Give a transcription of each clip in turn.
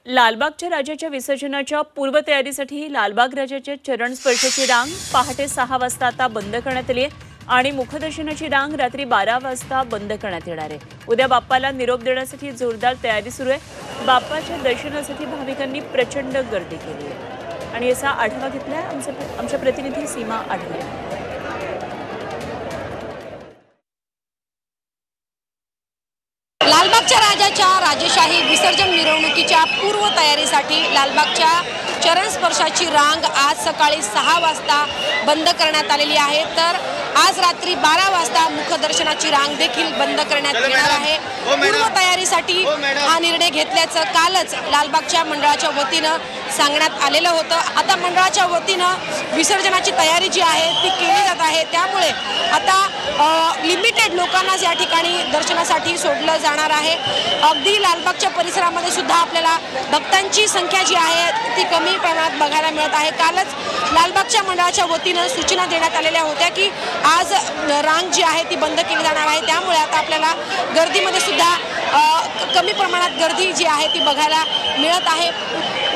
लालबागच्या राजाच्या विसर्जनाच्या पूर्वतयारीसाठी लालबाग राजाच्या चरण स्पर्शाची रांग पहाटे 6 वाजता आता बंद करण्यात आली आहे आणि मुखदर्शनाची रांग रात्री 12 वाजता बंद करण्यात येणार आहे। उद्या बाप्पाला निरोप देण्यासाठी जोरदार तयारी सुरू आहे। बाप्पाच्या दर्शनासाठी भाविकांनी प्रचंड गर्दी केली आहे आणि याचा आढावा घेतलाय आमच्या प्रतिनिधी सीमा आढळे। लालबागच्या राजाच्या राजेशाही विसर्जन मिरवणुकीच्या पूर्वतयारीसाठी लालबागच्या चरण स्पर्शाची रांग आज सकाळी 6 वाजता बंद करण्यात आलेली आहे, तर आज रात्री 12 वाजता मुखदर्शनाची रांग देखील बंद करण्यात येणार आहे। पूर्वतयारीसाठी हा निर्णय घेतल्याचं कालच लालबागच्या मंडळाच्या वतीनं सांगण्यात आलेलं होतं। आता मंडळाच्या वतीनं विसर्जनाची तयारी जी आहे ती केली जात आहे, त्यामुळे आता लिमिटेड लोकांनाच या ठिकाणी दर्शनासाठी सोडलं जाणार आहे। अगदी लालबागच्या परिसरामध्ये सुद्धा आपल्याला भक्तांची संख्या जी आहे ती कमी प्रमाणात बघायला मिळत आहे। कालच लालबागच्या मंडळाच्या वतीनं सूचना देण्यात आलेल्या होत्या की आज रांग जी आहे ती बंद केली जाणार आहे, त्यामुळे आता आपल्याला गर्दीमध्ये सुद्धा कमी प्रमाणात गर्दी जी आहे ती बघायला मिळत आहे।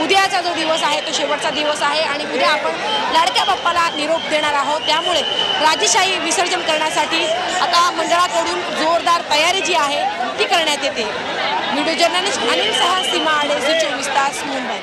उद्याचा जो दिवस आहे तो शेवटचा दिवस आहे आणि उद्या आपण लाडक्या बाप्पाला निरोप देणार आहोत, त्यामुळे राजेशाही विसर्जन करण्यासाठी आता मंडळाकडून जोरदार तयारी जी आहे ती करण्यात येते। व्हिडिओ जर्नलिस्ट अनिल सह सीमा आढळे, 24 तास, मुंबई।